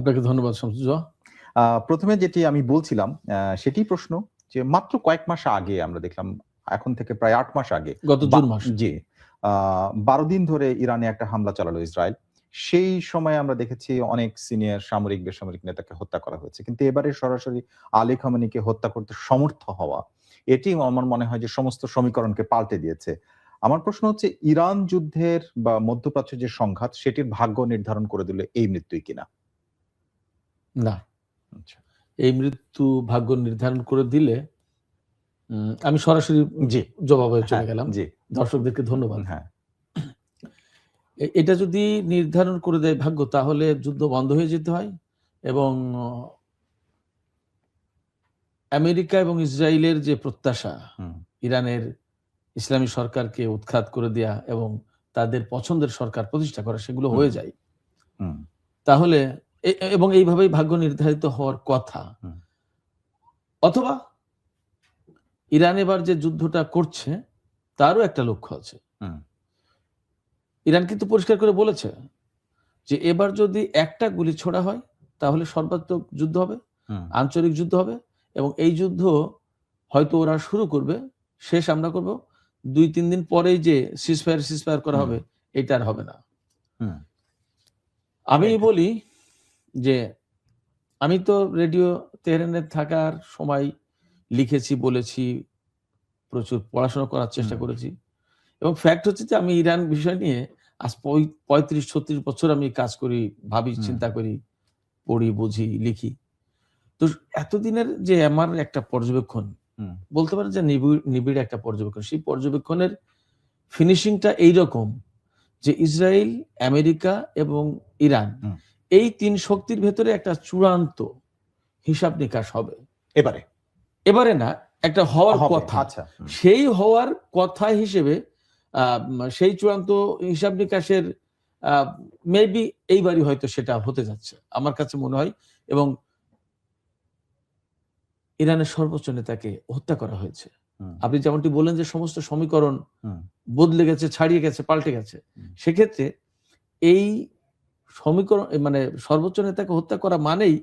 আপনাকে ধন্যবাদ শামসুজ্জোহা। প্রথমে যেটি আমি বলছিলাম সেটি প্রশ্ন যে মাত্র কয়েক মাস আগে আমরা দেখলাম, এখন থেকে প্রায় 8 মাস আগে, গত জুন মাসে। জি, 12 দিন ধরে ইরানে একটা হামলা চালালো ইসরায়েল। সেই সময় আমরা দেখেছি অনেক সিনিয়র সামরিক বেসামরিক নেতাকে হত্যা করা হয়েছে, কিন্তু এবারে সরাসরি আলী খামেনিকে হত্যা করতে সমর্থ হওয়া, এটি আমার মনে হয় যে সমস্ত সমীকরণকে পাল্টে দিয়েছে। আমার প্রশ্ন হচ্ছে, ইরান যুদ্ধের বা মধ্যপ্রাচ্যের যে সংঘাত, সেটির ভাগ্য নির্ধারণ করে দিলে এই মৃত্যুই কিনা? না, আচ্ছা, এই মৃত্যু ভাগ্য নির্ধারণ করে দিলে আমি সরাসরি জি, জবাবে চলে হ্যাঁ, গেলাম। জি, দর্শকদেরকে ধন্যবাদ। হ্যাঁ, এটা যদি নির্ধারণ করে দেয় ভাগ্য, তাহলে যুদ্ধ বন্ধ হয়ে যেতে হয় এবং আমেরিকা এবং ইসরায়েলের যে প্রত্যাশা, হুম, ইরানের ইসলামী সরকারকে উৎখাত করে দেয়া এবং তাদের পছন্দের সরকার প্রতিষ্ঠা করা, সেগুলো হয়ে যায়। হুম, তাহলে এবং এইভাবেই ভাগ্য নির্ধারিত হওয়ার কথা। হুম, অথবা ইরান এবার যে যুদ্ধটা করছে তারও একটা লক্ষ্য আছে। হুম, ইরান কিন্তু পরিষ্কার করে বলেছে যে এবার যদি একটা গুলি ছোড়া হয় তাহলে সর্বাত্মক যুদ্ধ হবে, হুম, আঞ্চলিক যুদ্ধ হবে এবং এই যুদ্ধ হয়তো ওরা শুরু করবে, শেষ আমরা করব। 2-3 দিন পরেই যে সিজফায়ার করা হবে, এটা আর হবে না। হুম, আমি বলি যে আমি তো রেডিও তেহরানে থাকার সময় লিখেছি, বলেছি, প্রচুর পড়াশোনা করার চেষ্টা করেছি এবং ফ্যাক্ট হচ্ছে যে আমি ইরান বিষয় নিয়ে আজ 35-36 বছর আমি কাজ করি, ভাবি, চিন্তা করি, পড়ি, বুঝি, লিখি। তো এতদিনের যে আমার একটা পর্যবেক্ষণ, বলতে পারেন যে নিবিড় একটা পর্যবেক্ষণ, সেই পর্যবেক্ষণের ফিনিশিংটা এইরকম যে ইসরায়েল, আমেরিকা এবং ইরান, এই 3 শক্তির ভেতরে একটা চূড়ান্ত হিসাব নিকাশ হবে এবারে না, একটা হওয়ার কথা। সেই হওয়ার কথা হিসেবে সেই চূড়ান্ত হিসাব নিকাশের মেবি এইবারই হয়তো সেটা হতে যাচ্ছে আমার কাছে মনে হয়। এবং ইরানের সর্বোচ্চ নেতাকে হত্যা করা হয়েছে। আপনি যেমনটি বললেন যে সমস্ত সমীকরণ বদলে গেছে, ছাড়িয়ে গেছে, পাল্টে গেছে। সেক্ষেত্রে এই সমীকরণ, মানে সর্বোচ্চ নেতাকে হত্যা করা মানেই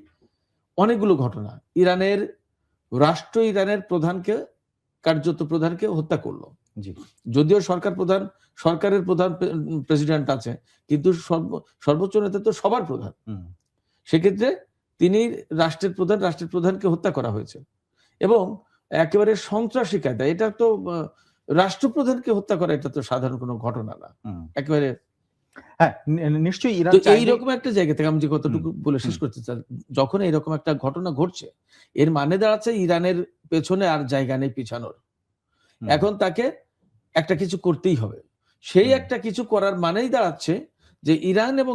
অনেকগুলো ঘটনা। ইরানের রাষ্ট্র ইরানের প্রধানকে, কার্যত প্রধানকে হত্যা করলো। যদিও সরকারের প্রধান প্রেসিডেন্ট আছে, কিন্তু সর্বোচ্চ নেতা তো সবার প্রধান। সেক্ষেত্রে তিনি রাষ্ট্রের প্রধানকে হত্যা করা হয়েছে এবং একেবারে সন্ত্রাসী কায়দায়। এটা তো রাষ্ট্রপ্রধানকে হত্যা করা, এটা তো সাধারণ কোনো ঘটনা না। একেবারে নিশ্চয়ই এইরকম একটা জায়গা থেকে আমি যে কতটুকু বলে শেষ করতে চাই, যখন এইরকম একটা ঘটনা ঘটছে, এর মানে দাঁড়াচ্ছে ইরানের পেছনে আর জায়গা নেই পিছানোর। এখন তাকে একটা কিছু করতেই হবে। সেই একটা কিছু করার মানেই দাঁড়াচ্ছে যে ইরান এবং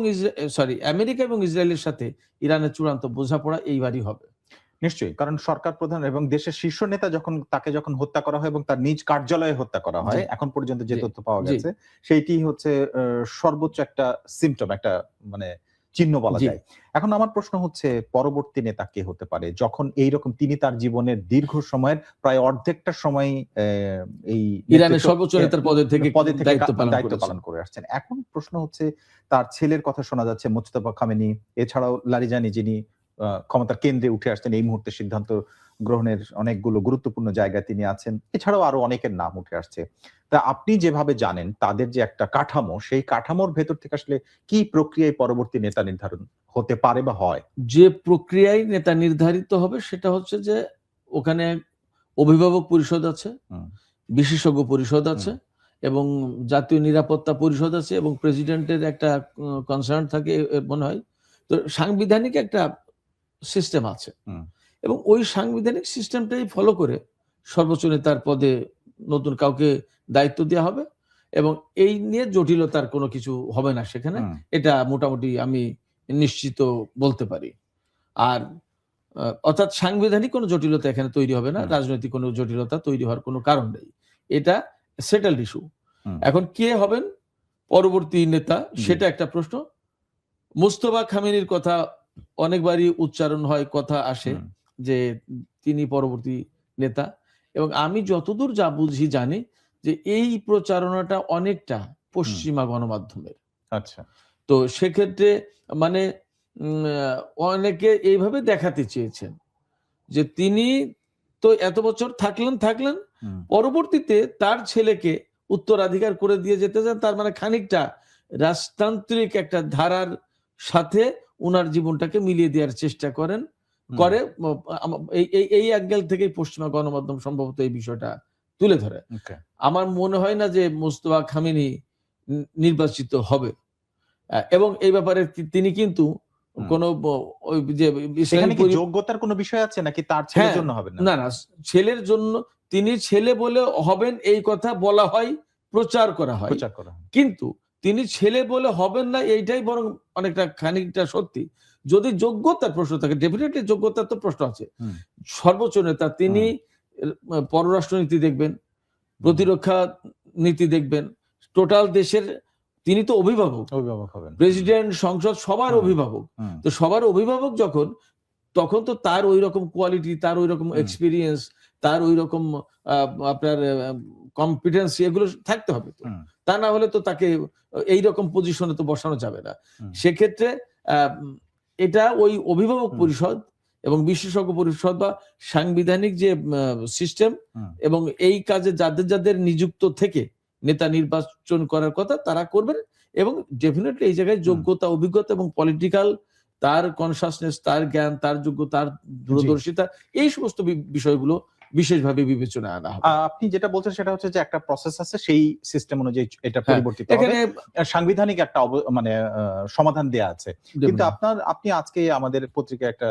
আমেরিকা এবং ইসরায়েলের সাথে ইরানের চূড়ান্ত বোঝাপড়া এইবারই হবে। নিশ্চয়ই, কারণ সরকার প্রধান এবং দেশের শীর্ষ নেতা যখন হত্যা করা হয় এবং তার নিজ কার্যালয়ে হত্যা করা হয়, এখন পর্যন্ত যে তথ্য পাওয়া গেছে, সেইটি হচ্ছে সর্বোচ্চ একটা সিম্পটম, একটা মানে চিহ্ন বলা যায়। এখন আমার প্রশ্ন হচ্ছে, পরবর্তী নেতা কে হতে পারে, যখন এইরকম তিনি তার জীবনের দীর্ঘ সময়ের প্রায় অর্ধেকটা সময় এই ইরানের সর্বোচ্চ নেতার পদে থেকে দায়িত্ব পালন করে আসছেন। এখন প্রশ্ন হচ্ছে, তার ছেলের কথা শোনা যাচ্ছে, মোজতবা খামেনি, এছাড়াও লারিজানি, যিনি ক্ষমতার কেন্দ্রে উঠে আসছেন, এই মুহূর্তে সিদ্ধান্ত গ্রহণের অনেকগুলো গুরুত্বপূর্ণ জায়গায় তিনি আছেন, এছাড়াও আরো অনেকের নাম উঠে আসছে। তা আপনি যেভাবে জানেন তাদের যে একটা কাঠামো, সেই কাঠামোর ভেতর থেকে আসলে কি প্রক্রিয়ায় পরবর্তী নেতা নির্ধারণ হতে পারে বা হয়? যে প্রক্রিয়ায় নেতা নির্ধারিত হবে সেটা হচ্ছে যে ওখানে অভিভাবক পরিষদ আছে, বিশেষজ্ঞ পরিষদ আছে এবং জাতীয় নিরাপত্তা পরিষদ আছে এবং প্রেসিডেন্টের একটা কনসার্ন থাকে মনে হয়। তো সাংবিধানিক একটা সিস্টেম আছে এবং ওই সাংবিধানিক সিস্টেমটাই ফলো করে সর্বোচ্চ নেতার পদে নতুন কাউকে দায়িত্ব দেওয়া হবে এবং এই নিয়ে জটিলতার কোনো কিছু হবে না সেখানে। এটা মোটামুটি আমি নিশ্চিত বলতে পারি। আর অর্থাৎ সাংবিধানিক কোনো জটিলতা এখানে তৈরি হবে না, রাজনৈতিক কোনো জটিলতা তৈরি হওয়ার কোনো কারণ নেই। এটা সেটেলড ইস্যু। এখন কে হবেন পরবর্তী নেতা, সেটা একটা প্রশ্ন। মোজতবা খামেনির কথা অনেকবারই উচ্চারণ হয়, কথা আসে যে তিনি পরবর্তী নেতা এবং আমি যতদূর যা বুঝি জানি যে এই প্রচারণাটা অনেকটা পশ্চিমা গণমাধ্যমের। আচ্ছা। তো সেক্ষেত্রে মানে অনেকে এইভাবে দেখাতে চেয়েছেন যে তিনি তো এত বছর থাকলেন, পরবর্তীতে তার ছেলেকে উত্তরাধিকার করে দিয়ে যেতে চান, তার মানে খানিকটা রাজতান্ত্রিক একটা ধারার সাথে উনার জীবনটাকে মিলিয়ে দেওয়ার চেষ্টা করে এই অ্যাঙ্গেল থেকেই পশ্চিমা গণমাধ্যম সম্ভবত এই বিষয়টা তুলে ধরে। আমার মনে হয় না যে মোস্তফা খামেনি নির্বাচিত হবে, এবং এই ব্যাপারে তিনি কিন্তু কোন ওই যে যোগ্যতার কোনো বিষয় আছে নাকি তার ছেলের জন্য হবে না, ছেলের জন্য তিনি ছেলে বলে হবেন এই কথা বলা হয়, প্রচার করা হয়, কিন্তু তিনি ছেলে বলে হবেন না এইটাই বরং অনেকটা খানিকটা সত্যি। যদি যোগ্যতার প্রশ্ন থাকে, ডেফিনেটলি যোগ্যতার তো প্রশ্ন আছে। সর্বোচ্চ নেতা, তিনি পররাষ্ট্রনীতি দেখবেন, প্রতিরক্ষা নীতি দেখবেন, টোটাল দেশের তিনি তো অভিভাবক হবেন, প্রেসিডেন্ট, সংসদ সবার অভিভাবক। তো সবার অভিভাবক যখন, তখন তো তার ওই রকম কোয়ালিটি, তার ওই রকম এক্সপিরিয়েন্স, তার ওই রকম আপনার কম্পিটেন্স এগুলো থাকতে হবে। তা না হলে তো তাকে এইরকম পজিশনে তো বসানো যাবে না। সেক্ষেত্রে এটা ওই অভিভাবক পরিষদ এবং বিশেষজ্ঞ পরিষদ বা সাংবিধানিক যে সিস্টেম এবং এই কাজে যাদের যাদের নিযুক্ত থেকে নেতা নির্বাচন করার কথা তারা করবেন, এবং ডেফিনেটলি এই জায়গায় যোগ্যতা, অভিজ্ঞতা এবং পলিটিক্যাল তার কনসাসনেস, তার জ্ঞান, তার যোগ্যতা, তার দূরদর্শিতা, এই সমস্ত বিষয়গুলো বিশেষভাবে বিবেচনায় আনা হবে। আপনি যেটা বলছেন সেটা হচ্ছে যে একটা প্রসেস আছে, সেই সিস্টেম অনুযায়ী এটা পরিবর্তিত হবে, এখানে সাংবিধানিক একটা মানে সমাধান দেয়া আছে। কিন্তু আপনি আজকে আমাদের পত্রিকায় একটা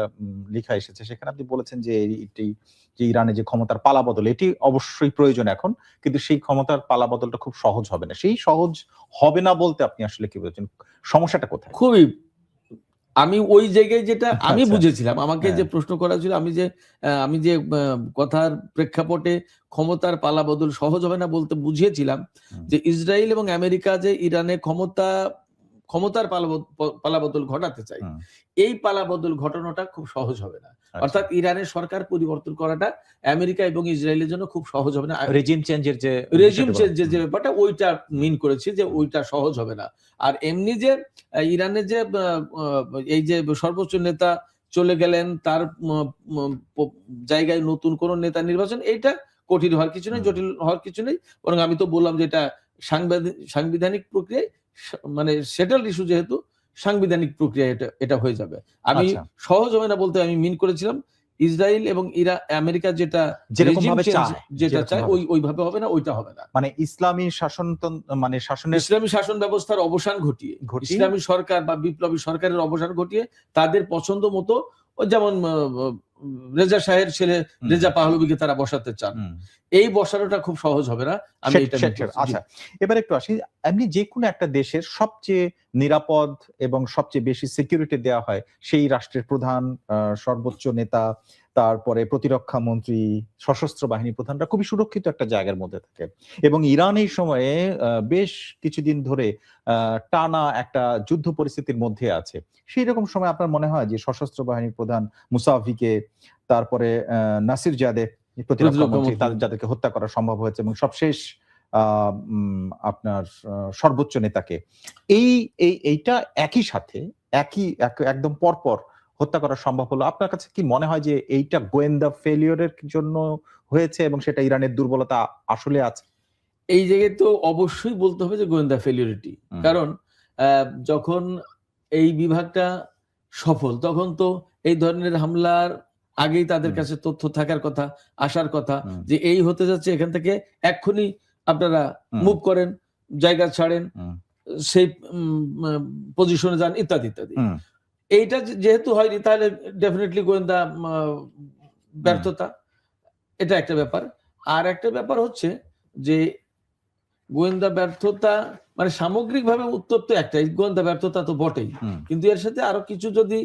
লেখা এসেছে, সেখানে আপনি বলেছেন যে যে ইরানে যে ক্ষমতার পালাবদল, এটি অবশ্যই প্রয়োজন এখন, কিন্তু সেই ক্ষমতার পালাবদলটা খুব সহজ হবে না। সেই সহজ হবে না বলতে আপনি আসলে কি বলছেন, সমস্যাটা কোথায়? খুবই, আমি ওই জায়গায় যেটা আমি বুঝেছিলাম, আমাকে যে প্রশ্ন করা ছিল, আমি যে কথার প্রেক্ষাপটে ক্ষমতার পালাবদল সহজ হবে না বলতে বুঝিয়েছিলাম যে ইসরায়েল এবং আমেরিকা যে ইরানে ক্ষমতার পালাবদল ঘটাতে চাই, এই পালাবদল ঘটানোটা খুব সহজ হবে না। অর্থাৎ ইরানের সরকার পরিবর্তন করাটা আমেরিকা এবং ইসরায়েলের জন্য খুব সহজ হবে না। রেজিম চেঞ্জের যে ব্যাপারটা, ওইটা মিন করেছি যে ওইটা সহজ হবে না। আর এমনি যে ইরানের যে এই যে সর্বোচ্চ নেতা চলে গেলেন, তার জায়গায় নতুন কোন নেতা নির্বাচন, এটা কঠিন হওয়ার কিছু নেই, জটিল হওয়ার কিছু নেই। বরং আমি তো বললাম যে এটা সাংবিধানিক প্রক্রিয়ায়, মানে সেটেলড ইস্যু, যেহেতু সাংবিধানিক প্রক্রিয়া এটা হয়ে যাবে। আমি সহজ হবে না বলতে আমি মিন করেছিলাম ইসরায়েল এবং আমেরিকা যেটা চায় ওইভাবে হবে না, ওইটা হবে না। মানে ইসলামী শাসন ব্যবস্থার অবসান ঘটিয়ে, ইসলামী সরকার বা বিপ্লবী সরকারের অবসান ঘটিয়ে তাদের পছন্দ মতো, যেমন রেজা শাহের ছেলে রেজা পাহলবিকে তারা বসাতে চান, এই বসানোটা খুব সহজ হবে না। আমি এটা আচ্ছা, এবার একটু আসি, এমনি যে কোনো একটা দেশের সবচেয়ে নিরাপদ এবং সবচেয়ে বেশি সিকিউরিটি দেওয়া হয় সেই রাষ্ট্রের প্রধান, সর্বোচ্চ নেতা, তারপরে প্রতিরক্ষা মন্ত্রী, সশস্ত্র বাহিনী প্রধানরা খুবই সুরক্ষিত একটা জায়গার মধ্যে থাকে। এবং ইরান এই সময়ে বেশ কিছুদিন ধরে টানা একটা যুদ্ধ পরিস্থিতির মধ্যে আছে। সেই রকম সময় আপনার মনে হয় যে সশস্ত্র বাহিনীর প্রধান মুসাভিকে, তারপরে নাসির জাদে প্রতিরক্ষা মন্ত্রী, যাদেরকে হত্যা করা সম্ভব হয়েছে, এবং সবশেষ আপনার সর্বোচ্চ নেতাকে, এইটা একই সাথে একদম পরপর হত্যা করা সম্ভব হলো, আপনার কাছে কি মনে হয় যে এইটা গোয়েন্দা ফেলিওরের জন্য হয়েছে এবং সেটা ইরানের দুর্বলতা আসলে আছে? এই জায়গায় তো অবশ্যই বলতে হবে যে গোয়েন্দা ফেলিওরিটি। কারণ যখন এই বিভাগটা সফল, তখন তো এই ধরনের হামলার আগেই তাদের কাছে তথ্য থাকার কথা, আসার কথা, যে এই হতে যাচ্ছে, এখান থেকে এক্ষুনি আপনারা মুভ করেন, জায়গা ছাড়েন, সেই পজিশনে যান, ইত্যাদি ইত্যাদি। এইটা যেহেতু হয়নি, তাহলে ডেফিনেটলি গোয়েন্দা ব্যর্থতা, এটা একটা ব্যাপার। আর একটা ব্যাপার হচ্ছে যে গোয়েন্দা ব্যর্থতা মানে সামগ্রিকভাবে উত্তর তো একটাই, গোয়েন্দা ব্যর্থতা তো বটেই, কিন্তু এর সাথে আরো কিছু যদি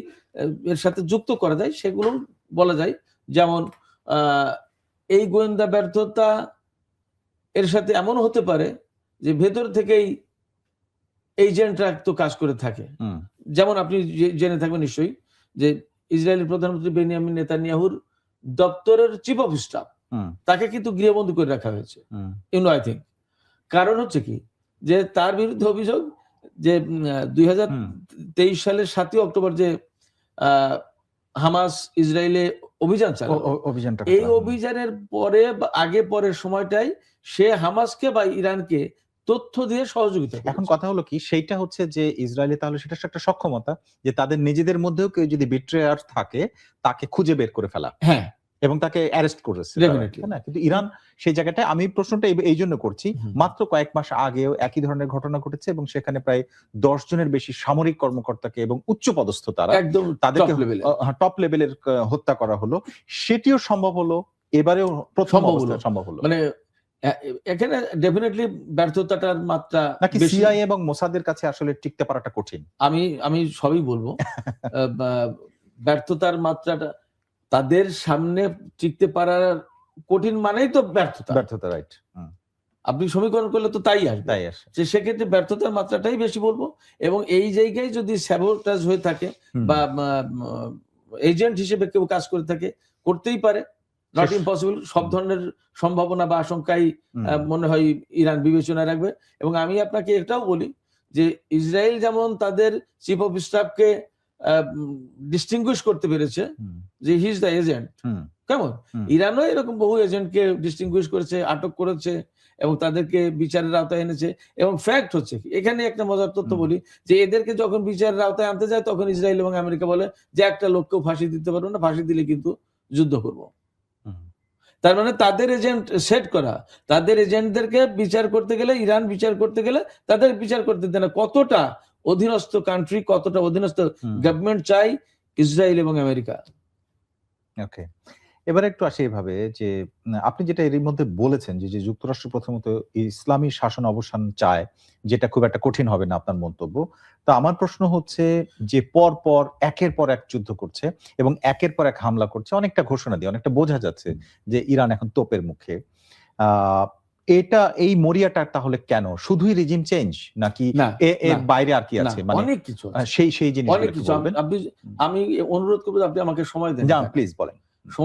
এর সাথে যুক্ত করা যায় সেগুলো বলা যায়। যেমন এই গোয়েন্দা ব্যর্থতা এর সাথে এমন হতে পারে যে ভেতর থেকেই এজেন্টরা তো কাজ করে থাকে। যেমন আপনি জেনে থাকবেন নিশ্চয়ই যে ইসরায়েলের প্রধানমন্ত্রী বেনিয়ামিন নেতানিয়াহুর দপ্তরের চিফ অফ স্টাফ, তাকে কিন্তু গৃহবন্দী করে রাখা হয়েছে, আই থিঙ্ক। কারণ হচ্ছে কি, যে তার বিরুদ্ধে অভিযোগ যে 2023 সালের 7 অক্টোবর যে হামাস ইসরায়েলে অভিযান চালালো। অভিযানটা এই অভিযানের পরে বা আগে পরের সময়টাই সে হামাসকে বা ইরানকে তথ্য দিয়ে সহযোগিতা এখন করেছে। কথা হলো কি, সেইটা হচ্ছে যে ইসরায়েলি তাহলে সেটা একটা সক্ষমতা যে তাদের নিজেদের মধ্যেও কেউ যদি বিট্রেয়ার থাকে তাকে খুঁজে বের করে ফেলা হ্যাঁ, এবং তাকে অ্যারেস্ট করেছে তারা, Definitely. তাই না? কিন্তু ইরান সেই জায়গাটায়, আমি প্রশ্নটা এই জন্য করছি, হুম। মাত্র কয়েক মাস আগেও একই ধরনের ঘটনা ঘটেছে এবং সেখানে প্রায় 10 জনের বেশি সামরিক কর্মকর্তাকে এবং উচ্চপদস্থ তারা একদম তাদেরকে top level এ। টপ লেভেলের হত্যা করা হলো। সেটিও সম্ভব হলো, এবারেও প্রথম সম্ভব হলো। অবস্থায় সম্ভব হলো। মানে এখানে ডেফিনেটলি ব্যর্থতাটার মাত্রা নাকি বেশি। সিআইএ এবং মোসাদের কাছে আসলে টিকতে পারাটা কঠিন? আমি সবই বলবো। ব্যর্থতার মাত্রাটা তাদের সামনে টিকতে পারার কঠিন মানেই তো ব্যর্থতা। ব্যর্থতা, রাইট। আপনি সমীকরণ করলে তো তাই আসবে। তাই আসে। যে সেক্ষেত্রে ব্যর্থতার মাত্রাটাই বেশি বলবো। এবং এই জায়গায় যদি স্যাবোটাজ হয়ে থাকে বা এজেন্ট হিসেবে কেউ কাজ করে থাকে, করতেই পারে, নট ইম্পসিবল। সব ধরনের সম্ভাবনা বা আশঙ্কাই মনে হয় ইরান বিবেচনায় রাখবে। এবং আমি আপনাকে এটাও বলি যে ইসরায়েল যেমন তাদের চিফ অফ স্টাফকে ডিস্টিংগুইশ করতে পেরেছে যে হি ইজ দ্য এজেন্ট, কেমন ইরানও এরকম বহু এজেন্টকে ডিস্টিংগুইশ করেছে, আটক করেছে এবং তাদেরকে বিচারের আওতায় এনেছে। এবং ফ্যাক্ট হচ্ছে এখানে একটা মজার তথ্য বলি যে এদেরকে যখন বিচারের আওতায় আনতে যায় তখন ইসরায়েল এবং আমেরিকা বলে যে একটা লোককেও ফাঁসি দিতে পারবো না, ফাঁসি দিলে কিন্তু যুদ্ধ করব। তার মানে তাদের এজেন্ট সেট করা, তাদের এজেন্টদেরকে বিচার করতে গেলে, ইরান বিচার করতে গেলে তাদের বিচার করতে দেয় না। কতটা অধীনস্থ কান্ট্রি, কতটা অধীনস্থ গভর্নমেন্ট চাই ইসরায়েল এবং আমেরিকা। ওকে, এবারে একটু আসি এভাবে যে আপনি যেটা এর মধ্যে বলেছেন যে যুক্তরাষ্ট্র প্রথমত ইসলামী শাসন অবসান চায়, যেটা খুব একটা কঠিন হবে না আপনার মন্তব্য। তো আমার প্রশ্ন হচ্ছে যে পর পর একের পর এক যুদ্ধ করছে এবং একের পর এক হামলা করছে, অনেকটা ঘোষণা দিয়ে অনেকটা বোঝা যাচ্ছে যে ইরান এখন তোপের মুখে। এটা এই মরিয়াটা তাহলে কেন? শুধুই রিজিম চেঞ্জ নাকি এর বাইরে আর কি আছে? মানে অনেক কিছু, সেই জিনিসগুলো একটু বলবেন। আমি অনুরোধ করব আপনি আমাকে সময় দেন। প্লিজ বলেন।